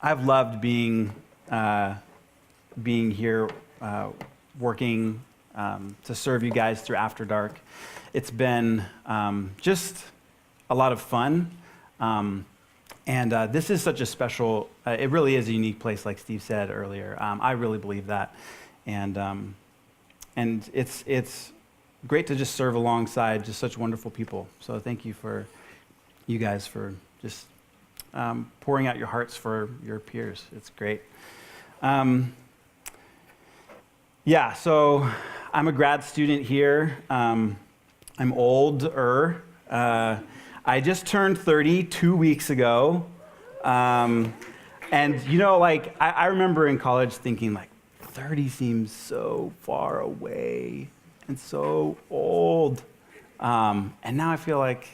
I've loved being here, working to serve you guys through After Dark. It's been just a lot of fun. And this is such a special, it really is a unique place, like Steve said earlier. I really believe that. And it's great to just serve alongside just such wonderful people. So thank you for you guys for just pouring out your hearts for your peers. It's great. So I'm a grad student here. I'm older. I just turned 30 2 weeks ago. And I remember in college thinking 30 seems so far away and so old. And now I feel like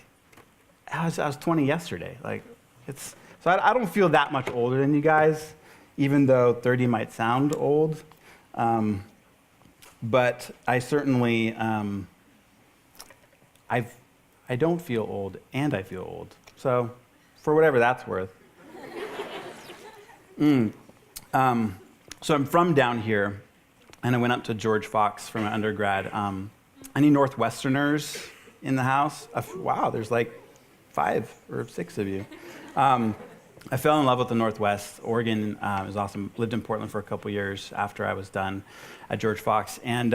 I was 20 yesterday. So I don't feel that much older than you guys, even though 30 might sound old. But I certainly, I don't feel old, and I feel old. So, for whatever that's worth. So I'm from down here, and I went up to George Fox for my undergrad. Any Northwesterners in the house? Wow, there's 5 or 6 of you. I fell in love with the Northwest. Oregon is awesome. Lived in Portland for a couple years after I was done at George Fox. And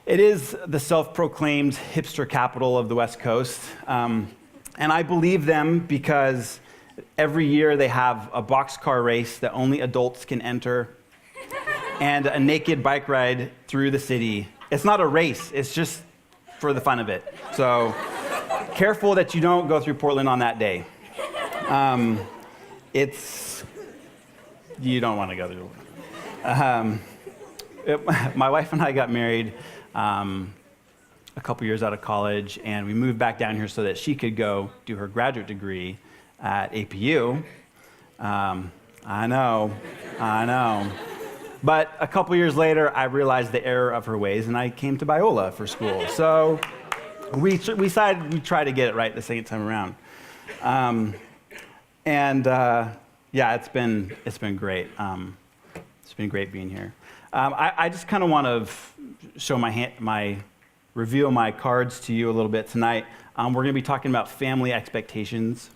it is the self-proclaimed hipster capital of the West Coast. And I believe them because every year they have a boxcar race that only adults can enter and a naked bike ride through the city. It's not a race, it's just for the fun of it. So careful that you don't go through Portland on that day. You don't want to go through. My wife and I got married a couple years out of college, and we moved back down here so that she could go do her graduate degree at APU. I know. But a couple years later, I realized the error of her ways, and I came to Biola for school. So we decided we'd try to get it right the second time around. It's been great. It's been great being here. I just kind of want to show reveal my cards to you a little bit tonight. We're going to be talking about family expectations,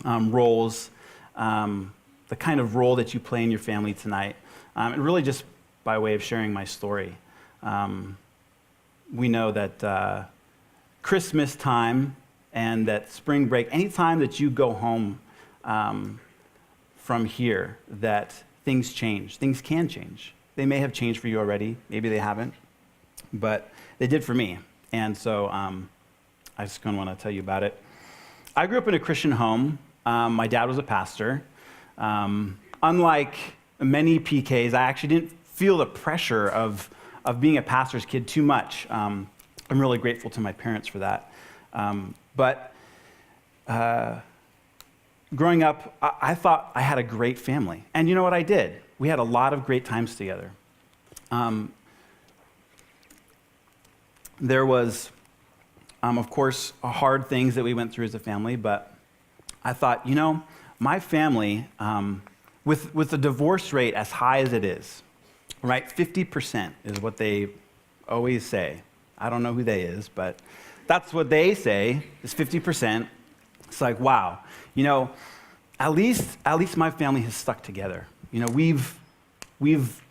roles, the kind of role that you play in your family tonight, and really just by way of sharing my story. We know that Christmas time and that spring break, anytime that you go home from here, that things change. Things can change. They may have changed for you already. Maybe they haven't. But they did for me. And so I just kind of want to tell you about it. I grew up in a Christian home. My dad was a pastor. Unlike many PKs, I actually didn't feel the pressure of being a pastor's kid too much. I'm really grateful to my parents for that. But growing up, I thought I had a great family. And you know what I did? We had a lot of great times together. There was, of course, hard things that we went through as a family, but I thought, my family, with the divorce rate as high as it is, right, 50% is what they always say. I don't know who they is, but that's what they say, is 50%. It's like, wow, at least my family has stuck together. We've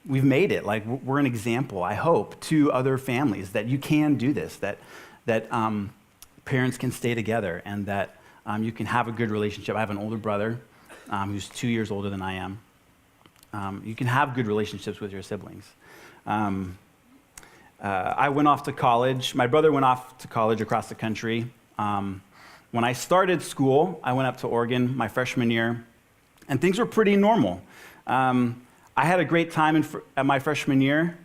made it. We're an example, I hope, to other families that you can do this, that parents can stay together, and that you can have a good relationship. I have an older brother who's 2 years older than I am. You can have good relationships with your siblings. I went off to college. My brother went off to college across the country. When I started school, I went up to Oregon my freshman year, and things were pretty normal. I had a great time at my freshman year,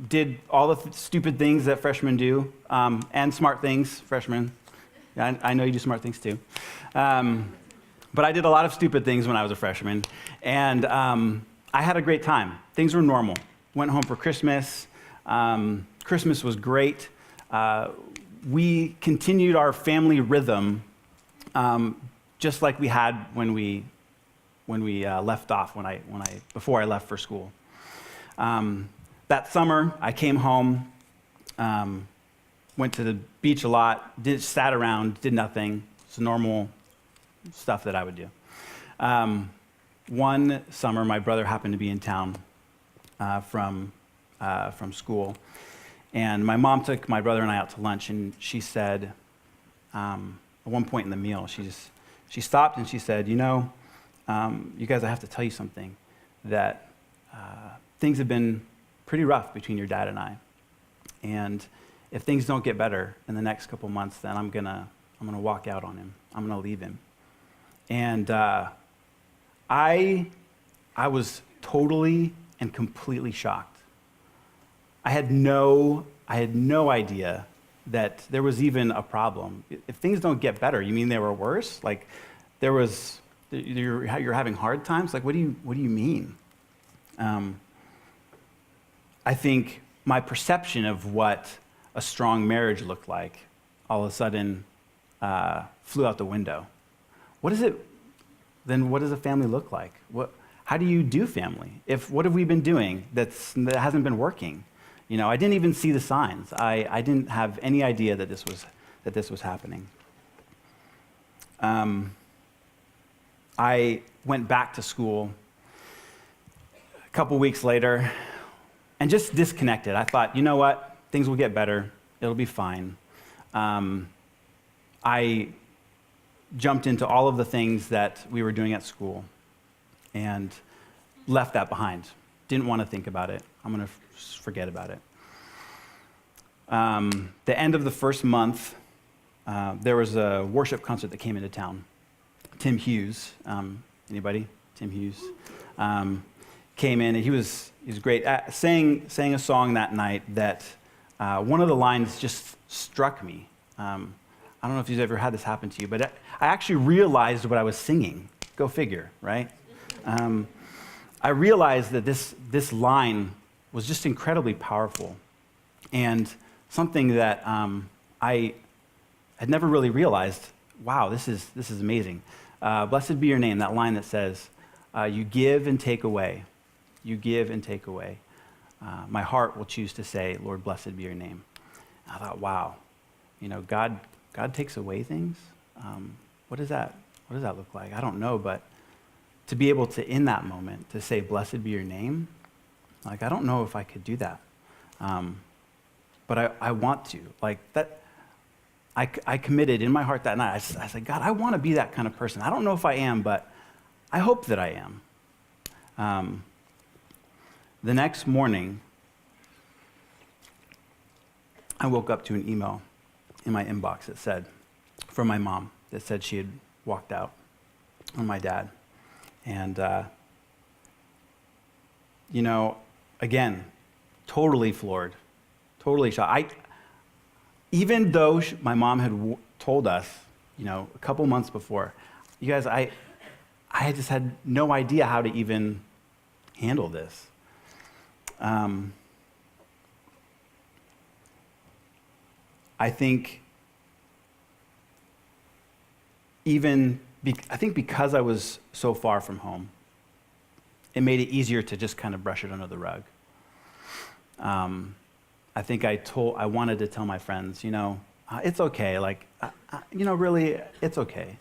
did all the stupid things that freshmen do, and smart things, freshmen. I know you do smart things too. But I did a lot of stupid things when I was a freshman, and I had a great time. Things were normal. Went home for Christmas. Christmas was great. We continued our family rhythm just like we had when we left off before I left for school. That summer, I came home, went to the beach a lot, sat around, did nothing. It's normal stuff that I would do. One summer, my brother happened to be in town from school, and my mom took my brother and I out to lunch, and she said, at one point in the meal, she stopped and she said, you guys, I have to tell you something, that things have been pretty rough between your dad and I, and if things don't get better in the next couple months, then I'm gonna walk out on him. I'm gonna leave him. And I was totally and completely shocked. I had no idea that there was even a problem. If things don't get better, you mean they were worse? Like you're having hard times? Like what do you mean? I think my perception of what a strong marriage looked like all of a sudden flew out the window. What does a family look like? How do you do family? What have we been doing that hasn't been working? I didn't even see the signs. I didn't have any idea that this was happening. I went back to school a couple weeks later and just disconnected. I thought, you know what? Things will get better. It'll be fine. I jumped into all of the things that we were doing at school and left that behind. Didn't want to think about it. I'm going to forget about it. The end of the first month, there was a worship concert that came into town. Tim Hughes, anybody? Tim Hughes came in, and he was great. Sang a song that night that one of the lines just struck me. I don't know if you've ever had this happen to you, but I actually realized what I was singing. Go figure, right? I realized that this line was just incredibly powerful and something that I had never really realized. Wow, this is amazing. Blessed be your name, that line that says, you give and take away. You give and take away. My heart will choose to say, Lord, blessed be your name. And I thought, wow, God takes away things. What does that look like? I don't know, but to be able to, in that moment, to say, blessed be your name, like, I don't know if I could do that. But I want to. Like, that, I committed in my heart that night. I said, God, I want to be that kind of person. I don't know if I am, but I hope that I am. The next morning, I woke up to an email in my inbox that said, from my mom, that said she had walked out on my dad. And, again, totally floored, totally shocked. Even though my mom had told us, a couple months before, you guys, I just had no idea how to even handle this. I think because I was so far from home, it made it easier to just kind of brush it under the rug. I think I wanted to tell my friends, it's okay. Like, really, it's okay.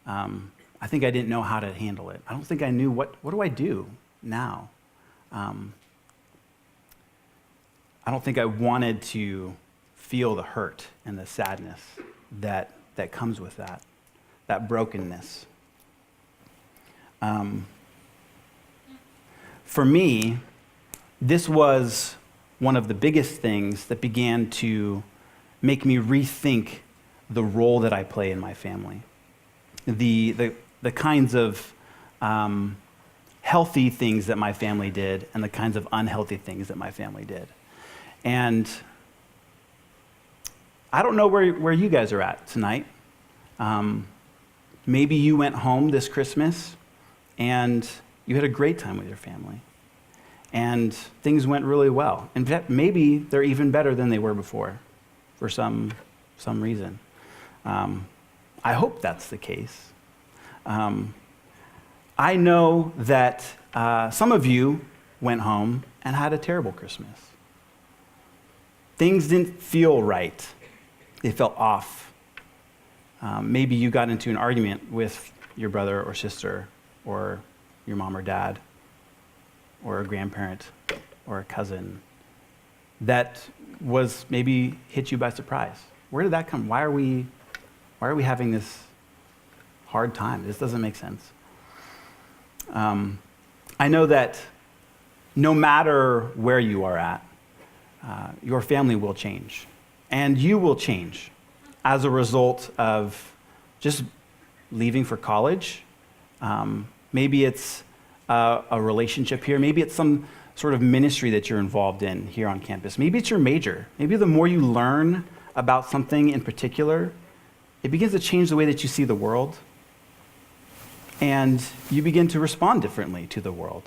I think I didn't know how to handle it. I don't think I knew what do I do now. I don't think I wanted to feel the hurt and the sadness that comes with that brokenness. For me, this was one of the biggest things that began to make me rethink the role that I play in my family. The kinds of healthy things that my family did and the kinds of unhealthy things that my family did. And I don't know where you guys are at tonight. Maybe you went home this Christmas and you had a great time with your family. And things went really well. In fact, maybe they're even better than they were before for some reason. I hope that's the case. I know that some of you went home and had a terrible Christmas. Things didn't feel right. They felt off. Maybe you got into an argument with your brother or sister or your mom or dad or a grandparent or a cousin that was maybe hit you by surprise. Where did that come? Why are we having this hard time? This doesn't make sense. I know that no matter where you are at, your family will change, and you will change as a result of just leaving for college. Maybe it's a relationship here. Maybe it's some sort of ministry that you're involved in here on campus. Maybe it's your major. Maybe the more you learn about something in particular, it begins to change the way that you see the world, and you begin to respond differently to the world.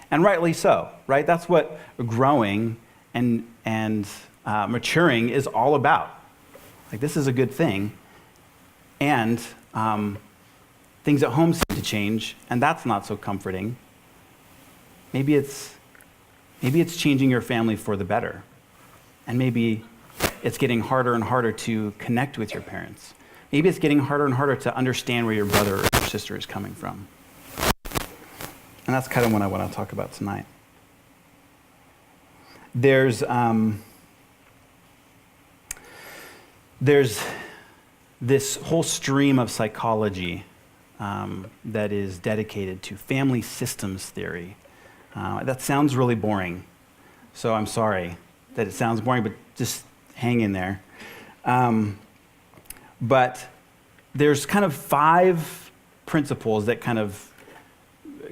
And rightly so, right? That's what growing and maturing is all about. Like, this is a good thing. And things at home seem to change, and that's not so comforting. Maybe it's changing your family for the better. And maybe it's getting harder and harder to connect with your parents. Maybe it's getting harder and harder to understand where your brother or your sister is coming from. And that's kind of what I want to talk about tonight. There's this whole stream of psychology that is dedicated to family systems theory. That sounds really boring, so I'm sorry that it sounds boring, but just hang in there. But there's kind of 5 principles that kind of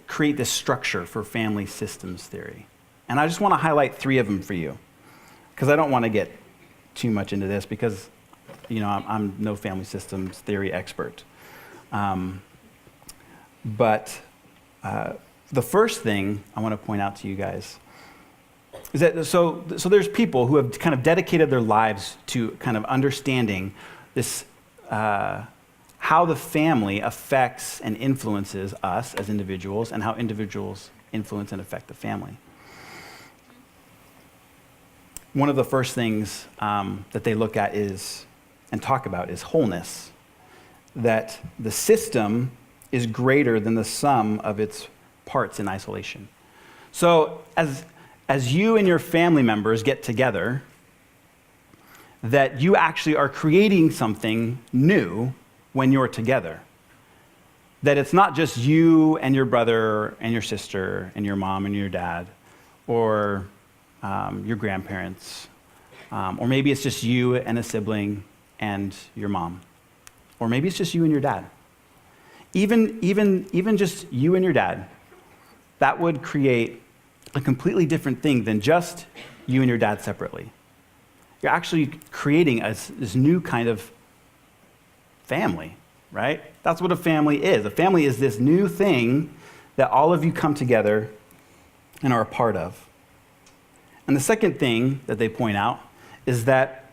create this structure for family systems theory. And I just want to highlight 3 of them for you, because I don't want to get too much into this, because I'm no family systems theory expert. But the first thing I want to point out to you guys is that so there's people who have kind of dedicated their lives to kind of understanding this, how the family affects and influences us as individuals, and how individuals influence and affect the family. One of the first things that they look at and talk about is wholeness. That the system is greater than the sum of its parts in isolation. So as you and your family members get together, that you actually are creating something new when you're together. That it's not just you and your brother and your sister and your mom and your dad, or your grandparents, or maybe it's just you and a sibling and your mom, or maybe it's just you and your dad. Even just you and your dad, that would create a completely different thing than just you and your dad separately. You're actually creating this new kind of family, right? That's what a family is. A family is this new thing that all of you come together and are a part of. And the second thing that they point out is that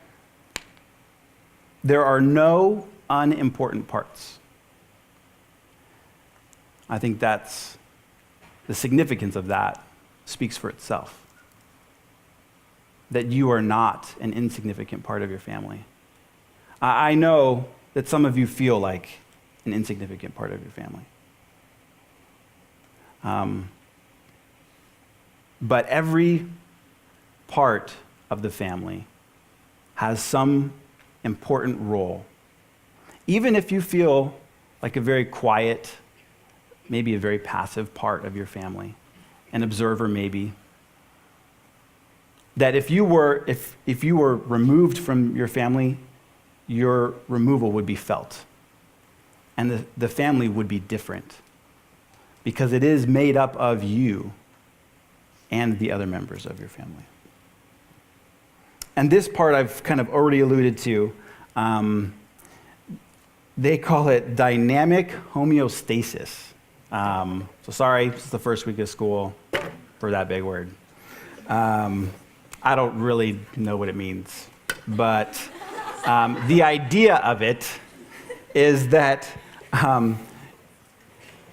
there are no unimportant parts. I think that's the significance of that speaks for itself. That you are not an insignificant part of your family. I know that some of you feel like an insignificant part of your family. But every part of the family has some important role. Even if you feel like a very quiet, maybe a very passive part of your family, an observer maybe, that if you were removed from your family, your removal would be felt. And the family would be different, because it is made up of you and the other members of your family. And this part I've kind of already alluded to. They call it dynamic homeostasis. So sorry, it's the first week of school for that big word. I don't really know what it means, but the idea of it is that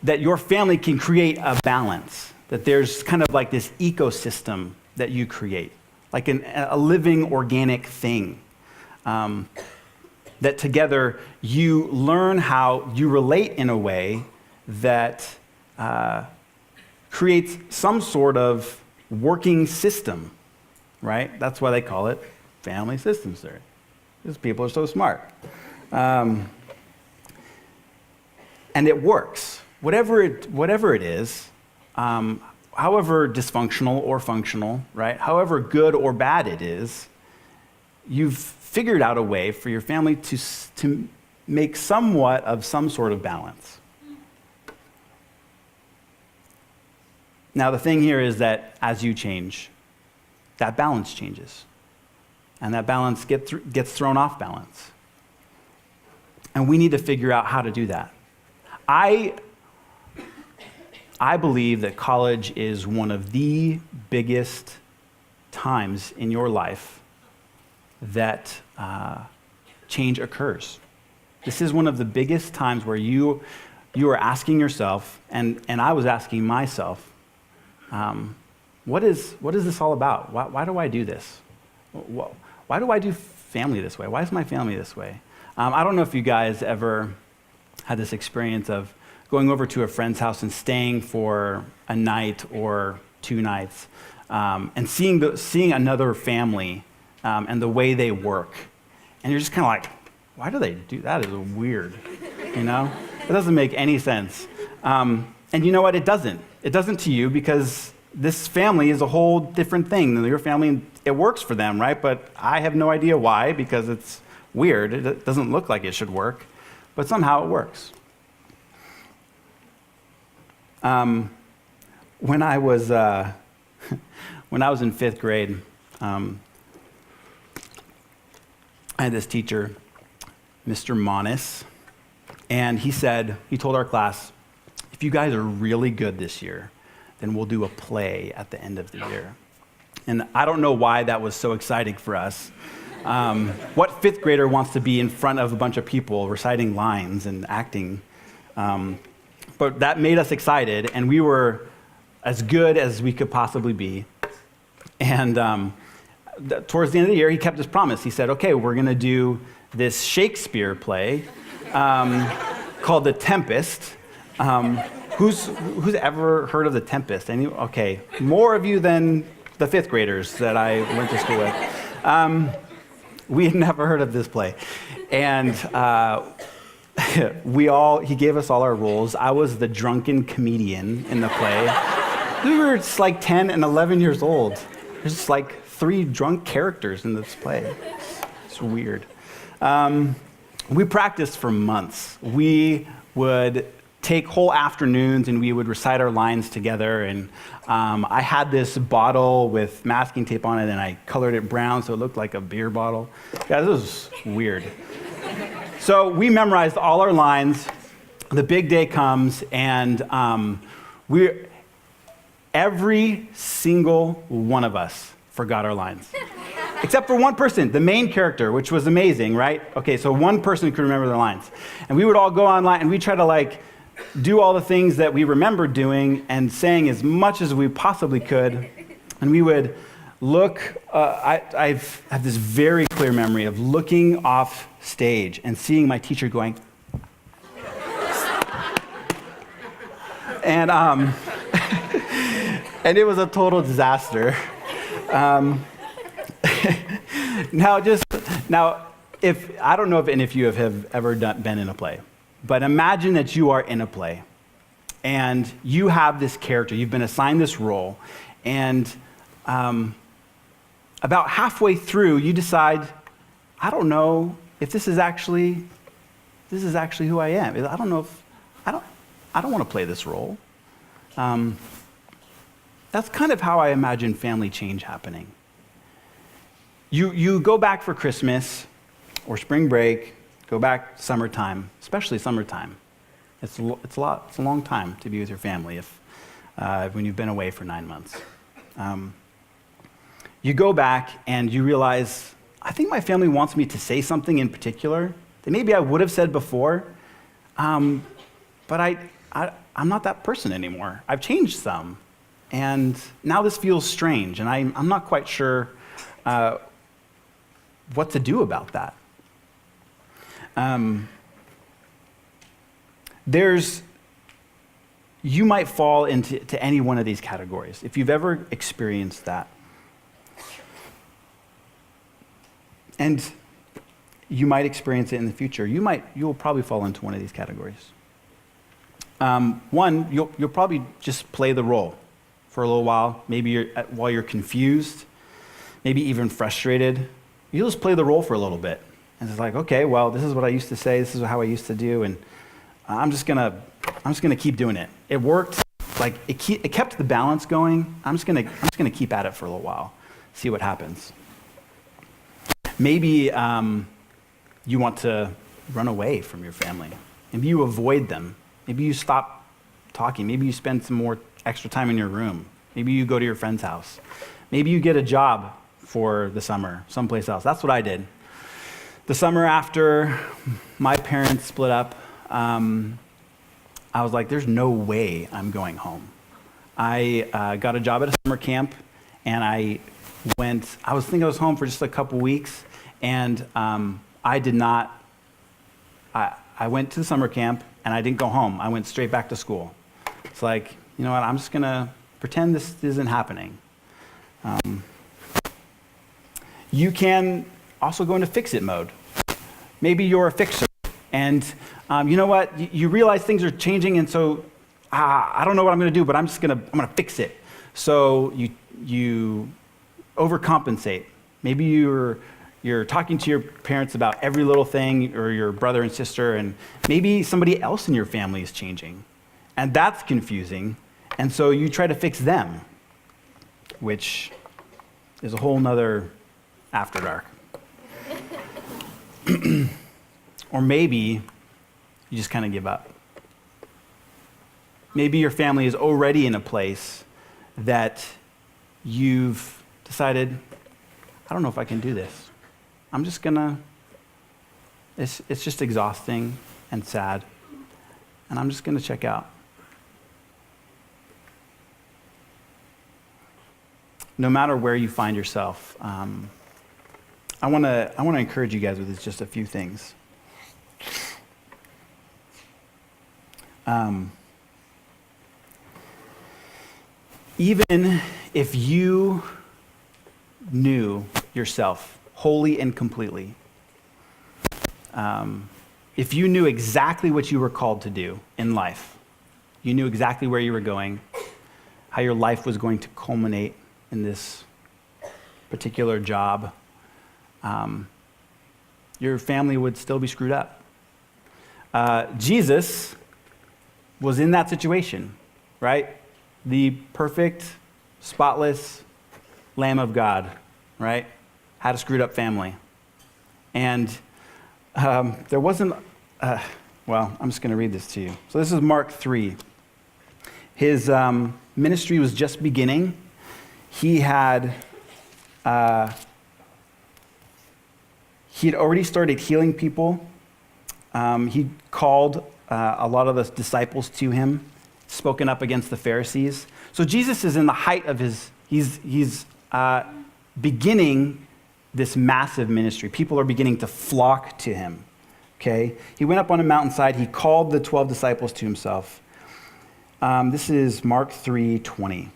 that your family can create a balance, that there's kind of like this ecosystem that you create, like a living organic thing. That together you learn how you relate in a way that creates some sort of working system, right? That's why they call it family systems theory, because people are so smart. And it works. Whatever it is, however dysfunctional or functional, right? However good or bad it is, you've figured out a way for your family to make somewhat of some sort of balance. Now, the thing here is that as you change, that balance changes. And that balance gets thrown off balance. And we need to figure out how to do that. I believe that college is one of the biggest times in your life that change occurs. This is one of the biggest times where you are asking yourself, and I was asking myself, what is this all about? Why do I do this? Why do I do family this way? Why is my family this way? I don't know if you guys ever had this experience of going over to a friend's house and staying for a night or 2 nights, and seeing another family and the way they work. And you're just kind of like, why do they do that? That is weird, you know? It doesn't make any sense. And you know what? It doesn't. It doesn't to you, because this family is a whole different thing than your family, and it works for them, right? But I have no idea why, because it's weird. It doesn't look like it should work, but somehow it works. When I was in 5th grade, I had this teacher, Mr. Monis, and he told our class, if you guys are really good this year, then we'll do a play at the end of the year. And I don't know why that was so exciting for us. What 5th grader wants to be in front of a bunch of people reciting lines and acting? But that made us excited, and we were as good as we could possibly be. And towards the end of the year, he kept his promise. He said, okay, we're going to do this Shakespeare play called The Tempest. Who's ever heard of The Tempest? Okay, more of you than the 5th graders that I went to school with. We had never heard of this play. And he gave us all our roles. I was the drunken comedian in the play. We were just like 10 and 11 years old. There's just like 3 drunk characters in this play. It's weird. We practiced for months. We would take whole afternoons and we would recite our lines together. And I had this bottle with masking tape on it, and I colored it brown so it looked like a beer bottle. Yeah, this was weird. So we memorized all our lines. The big day comes, and every single one of us forgot our lines. Except for one person, the main character, which was amazing, right? Okay, so one person could remember their lines. And we would all go online, and we'd try to do all the things that we remembered doing and saying as much as we possibly could. And we would look, I have this very clear memory of looking off stage and seeing my teacher going, and and it was a total disaster. Now, if I don't know if any of you have ever been in a play, but imagine that you are in a play, and you have this character. You've been assigned this role, and about halfway through, you decide, I don't know if this is actually who I am. I don't know if I don't want to play this role. That's kind of how I imagine family change happening. You go back for Christmas or spring break, go back summertime, especially summertime. It's a long time to be with your family when you've been away for 9 months. You go back and you realize, I think my family wants me to say something in particular that maybe I would have said before, but I I'm not that person anymore. I've changed some. And now this feels strange, and I'm not quite sure what to do about that. You might fall into any one of these categories, if you've ever experienced that. And you might experience it in the future. You'll probably fall into one of these categories. One, you'll probably just play the role for a little while. Maybe while you're confused, maybe even frustrated. You'll just play the role for a little bit. And it's like, okay, well, this is what I used to say. This is how I used to do, and I'm just gonna keep doing it. It worked. Like it kept the balance going. I'm just gonna keep at it for a little while, see what happens. Maybe you want to run away from your family. Maybe you avoid them. Maybe you stop talking. Maybe you spend some more extra time in your room. Maybe you go to your friend's house. Maybe you get a job for the summer someplace else. That's what I did. The summer after my parents split up, I was like, there's no way I'm going home. I got a job at a summer camp, and I was home for just a couple weeks, and I went to the summer camp, and I didn't go home. I went straight back to school. It's like, you know what, I'm just going to pretend this isn't happening. You can also go into fix-it mode. Maybe you're a fixer, and you know what, you realize things are changing, and so I don't know what I'm going to do, but I'm going to fix it. So you overcompensate. Maybe you're talking to your parents about every little thing, or your brother and sister, and maybe somebody else in your family is changing. And that's confusing. And so you try to fix them, which is a whole nother after dark. Or maybe you just kind of give up. Maybe your family is already in a place that you've decided, I don't know if I can do this. I'm just gonna, it's just exhausting and sad, and I'm just gonna check out. No matter where you find yourself, I wanna encourage you guys with just a few things. Even if you knew yourself wholly and completely, if you knew exactly what you were called to do in life, you knew exactly where you were going, how your life was going to culminate in this particular job, your family would still be screwed up. Jesus was in that situation, right? The perfect, spotless Lamb of God, right? Had a screwed up family. And there wasn't, well, I'm just going to read this to you. So this is Mark 3. His ministry was just beginning. He had already started healing people. He called a lot of the disciples to him, spoken up against the Pharisees. So Jesus is in the height of he's beginning this massive ministry. People are beginning to flock to him, okay? He went up on a mountainside. He called the 12 disciples to himself. This is Mark 3:20.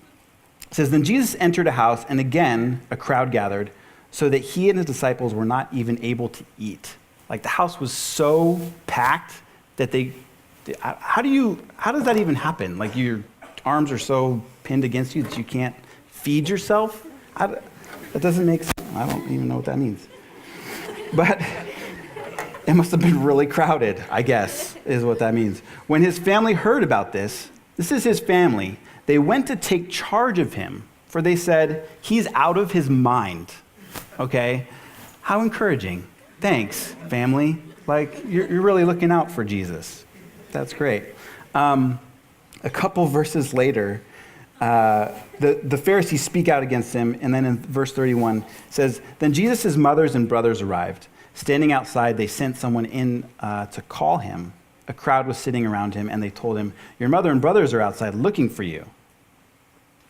It says, then Jesus entered a house, and again a crowd gathered, so that he and his disciples were not even able to eat. Like the house was so packed that how does that even happen? Like your arms are so pinned against you that you can't feed yourself? That doesn't make sense. I don't even know what that means. But it must have been really crowded, I guess, is what that means. When his family heard about this is his family, they went to take charge of him, for they said, he's out of his mind. Okay? How encouraging. Thanks, family. Like, you're really looking out for Jesus. That's great. A couple verses later, the Pharisees speak out against him, and then in verse 31 it says, then Jesus' mothers and brothers arrived. Standing outside, they sent someone in to call him. a crowd was sitting around him, and they told him, "Your mother and brothers are outside looking for you."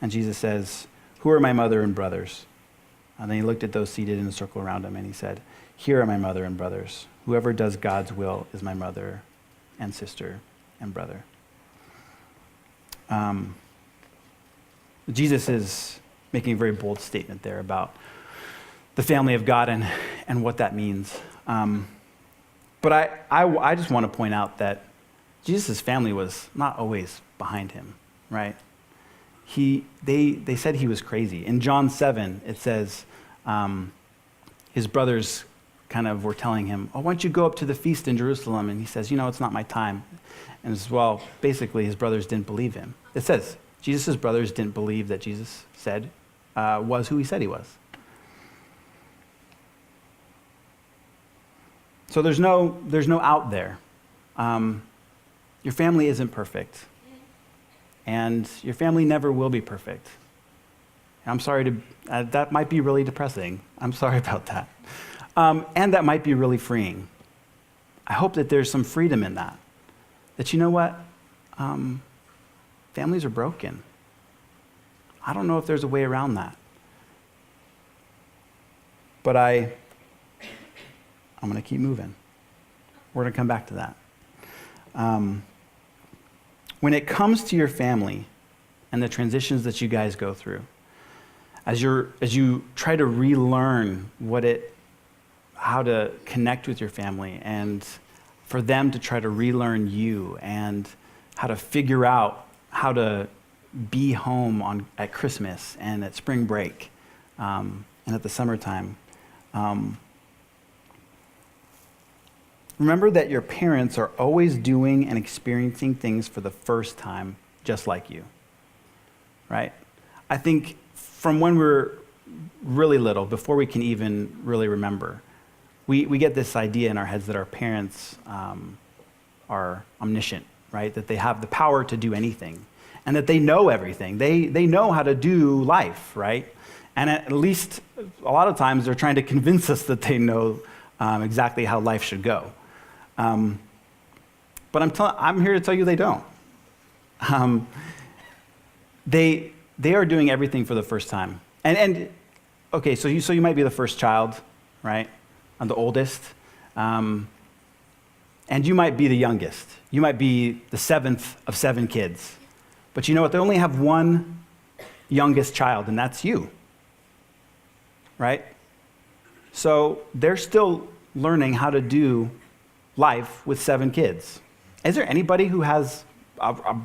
And Jesus says, "Who are my mother and brothers?" And then he looked at those seated in a circle around him, and he said, "Here are my mother and brothers. Whoever does God's will is my mother and sister and brother." Jesus is making a very bold statement there about the family of God and what that means. But I just want to point out that Jesus' family was not always behind him, right? They said he was crazy. In John 7, it says his brothers kind of were telling him, "Oh, why don't you go up to the feast in Jerusalem?" And he says, "It's not my time." And as well, basically, his brothers didn't believe him. It says Jesus' brothers didn't believe that Jesus said was who he said he was. So there's no out there. Your family isn't perfect. And your family never will be perfect. I'm sorry that might be really depressing. I'm sorry about that. And that might be really freeing. I hope that there's some freedom in that. That you know what? Families are broken. I don't know if there's a way around that. But I'm going to keep moving. We're going to come back to that. When it comes to your family and the transitions that you guys go through, as you try to relearn how to connect with your family, and for them to try to relearn you, and how to figure out how to be home at Christmas and at spring break and at the summertime. Remember that your parents are always doing and experiencing things for the first time, just like you, right? I think from when we're really little, before we can even really remember, we get this idea in our heads that our parents are omniscient, right? That they have the power to do anything, and that they know everything. They know how to do life, right? And at least a lot of times they're trying to convince us that they know exactly how life should go. But I'm here to tell you they don't. They are doing everything for the first time. And okay, so you might be the first child, right? I'm the oldest. And you might be the youngest. You might be the seventh of 7 kids. But you know what? They only have one youngest child, and that's you, right? So they're still learning how to do life with 7 kids. Is there anybody who has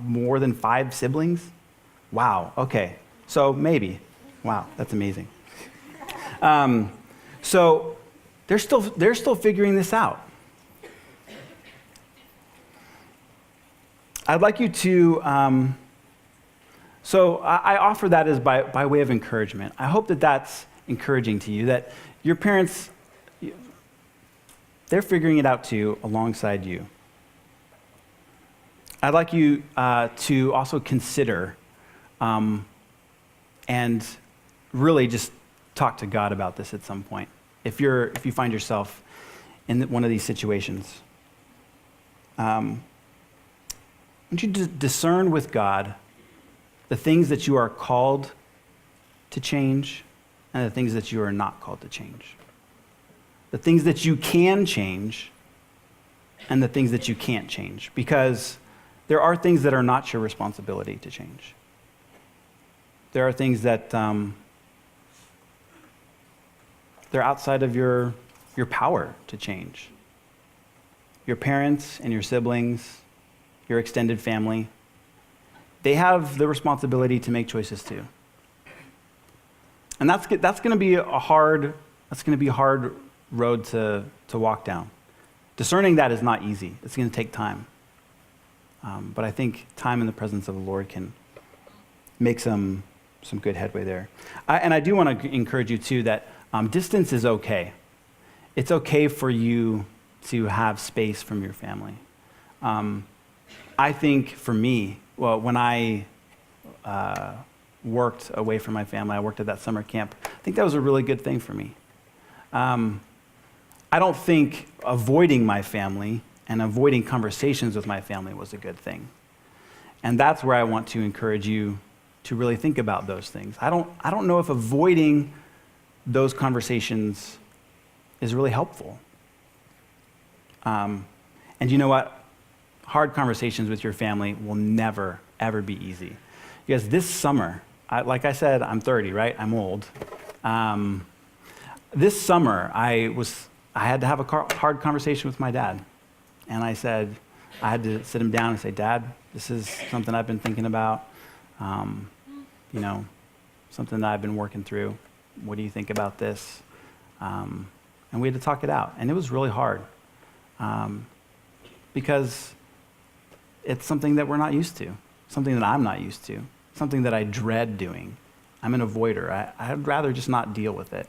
more than 5 siblings? Wow, okay. So maybe. Wow, that's amazing. So they're still figuring this out. I'd like you to, so I offer that as by way of encouragement. I hope that that's encouraging to you, that your parents, they're figuring it out too alongside you. I'd like you to also consider and really just talk to God about this at some point. If you find yourself in one of these situations, I want you to discern with God the things that you are called to change and the things that you are not called to change. The things that you can change and the things that you can't change. Because there are things that are not your responsibility to change. There are things that they're outside of your power to change. Your parents and your siblings, your extended family, they have the responsibility to make choices too. And that's going to be a hard road to walk down. Discerning that is not easy. It's going to take time. But I think time in the presence of the Lord can make some good headway there. And I do want to encourage you too that distance is okay. It's okay for you to have space from your family. I think for me, well, when I worked away from my family, I worked at that summer camp, I think that was a really good thing for me. I don't think avoiding my family and avoiding conversations with my family was a good thing. And that's where I want to encourage you to really think about those things. I don't know if avoiding those conversations is really helpful. And you know what? Hard conversations with your family will never, ever be easy. Because this summer, like I said, I'm 30, right? I'm old. This summer, I had to have a hard conversation with my dad. And I had to sit him down and say, Dad, this is something I've been thinking about, something that I've been working through. What do you think about this? And we had to talk it out. And it was really hard because it's something that we're not used to, something that I'm not used to, something that I dread doing. I'm an avoider. I'd rather just not deal with it.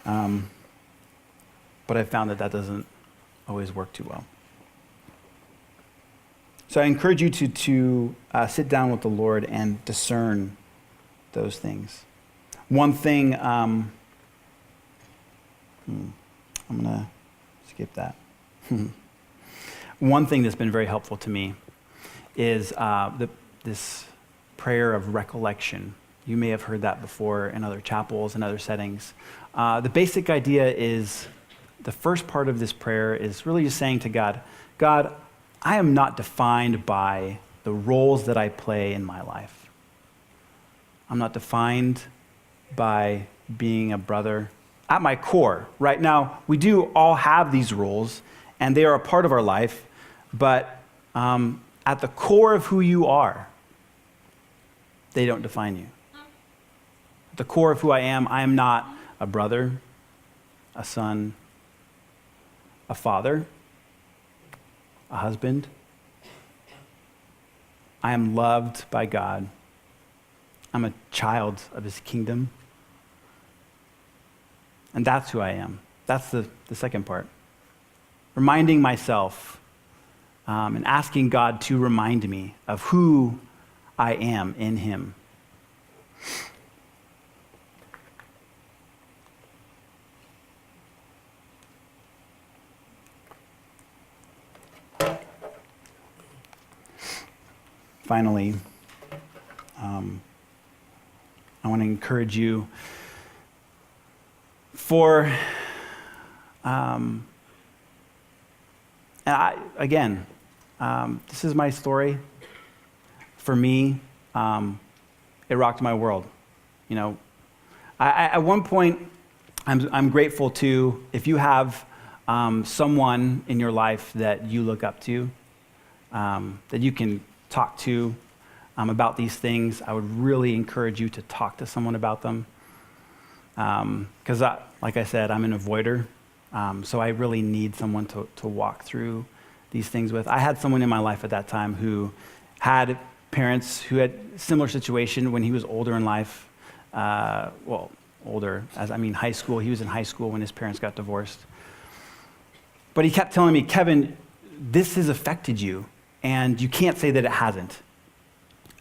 But I found that doesn't always work too well. So I encourage you to sit down with the Lord and discern those things. One thing, I'm going to skip that. One thing that's been very helpful to me is this prayer of recollection. You may have heard that before in other chapels and other settings. The basic idea is, the first part of this prayer is really just saying to God, God, I am not defined by the roles that I play in my life. I'm not defined by being a brother. At my core, right now, we do all have these roles, and they are a part of our life, but at the core of who you are, they don't define you. At the core of who I am not a brother, a son, a father, a husband. I am loved by God. I'm a child of his kingdom. And that's who I am. That's the second part. Reminding myself and asking God to remind me of who I am in him. Finally, I want to encourage you this is my story. For me, it rocked my world. At one point, I'm grateful to, if you have someone in your life that you look up to, that you can talk to about these things. I would really encourage you to talk to someone about them. Because, like I said, I'm an avoider, so I really need someone to walk through these things with. I had someone in my life at that time who had parents who had similar situation when he was older in life. Older, high school. He was in high school when his parents got divorced. But he kept telling me, Kevin, this has affected you, and you can't say that it hasn't.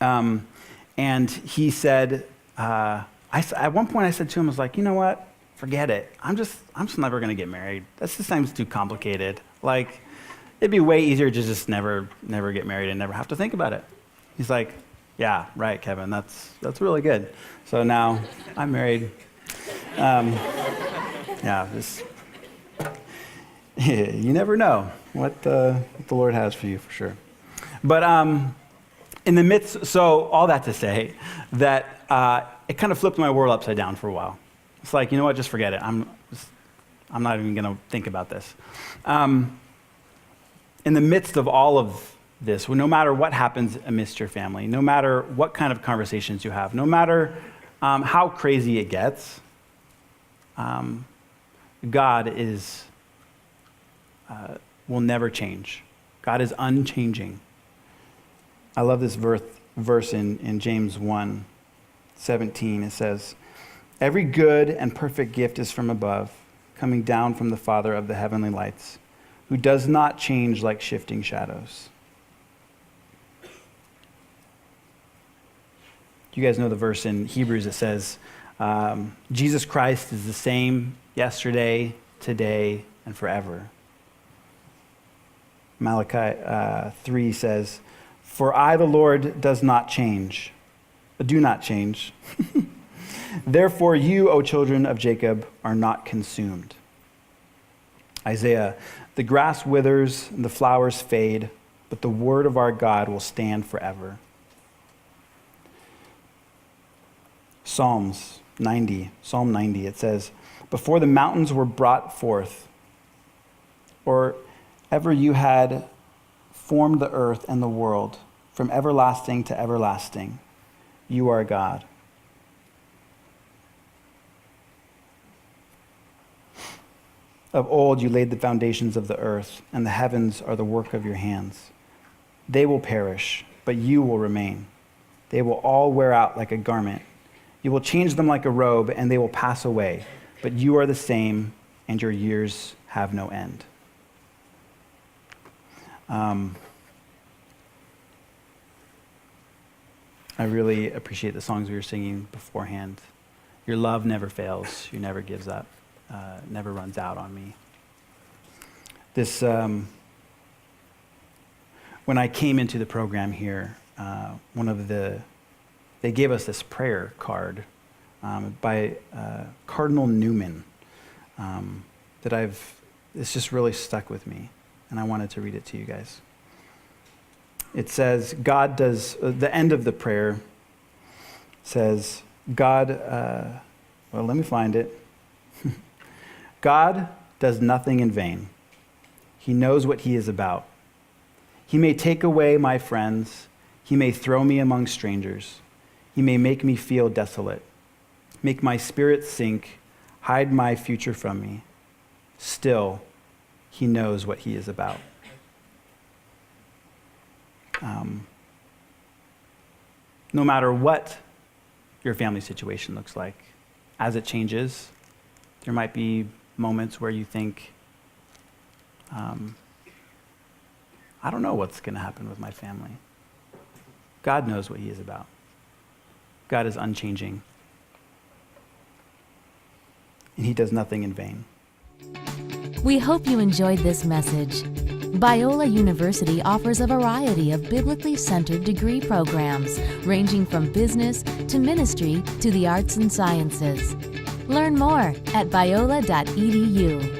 And he said, at one point I said to him, I was like, you know what? Forget it. I'm just never going to get married. That just seems too complicated. Like, it'd be way easier to just never get married and never have to think about it. He's like, yeah, right, Kevin. That's really good. So now I'm married. You never know what the Lord has for you, for sure. But in the midst, so all that to say that it kind of flipped my world upside down for a while. It's like, you know what, just forget it. I'm not even going to think about this. In the midst of all of this, no matter what happens amidst your family, no matter what kind of conversations you have, no matter how crazy it gets, God will never change. God is unchanging. I love this verse in James 1:17. It says, "Every good and perfect gift is from above, coming down from the Father of the heavenly lights, who does not change like shifting shadows." You guys know the verse in Hebrews that says, Jesus Christ is the same yesterday, today, and forever. Malachi 3 says, "For I, the Lord, do not change. Therefore you, O children of Jacob, are not consumed." Isaiah, "The grass withers and the flowers fade, but the word of our God will stand forever." Psalm 90, it says, "Before the mountains were brought forth, or ever you had formed the earth and the world, from everlasting to everlasting, you are God." "Of old you laid the foundations of the earth, and the heavens are the work of your hands. They will perish, but you will remain. They will all wear out like a garment. You will change them like a robe, and they will pass away. But you are the same, and your years have no end." I really appreciate the songs we were singing beforehand. Your love never fails. You never gives up. Never runs out on me. This, when I came into the program here, they gave us this prayer card by Cardinal Newman it's just really stuck with me, and I wanted to read it to you guys. It says, the end of the prayer says, let me find it. "God does nothing in vain. He knows what he is about. He may take away my friends. He may throw me among strangers. He may make me feel desolate, make my spirit sink, hide my future from me. Still, he knows what he is about." No matter what your family situation looks like, as it changes, there might be moments where you think, I don't know what's going to happen with my family. God knows what he is about. God is unchanging, and he does nothing in vain. We hope you enjoyed this message. Biola University offers a variety of biblically centered degree programs, ranging from business to ministry to the arts and sciences. Learn more at biola.edu.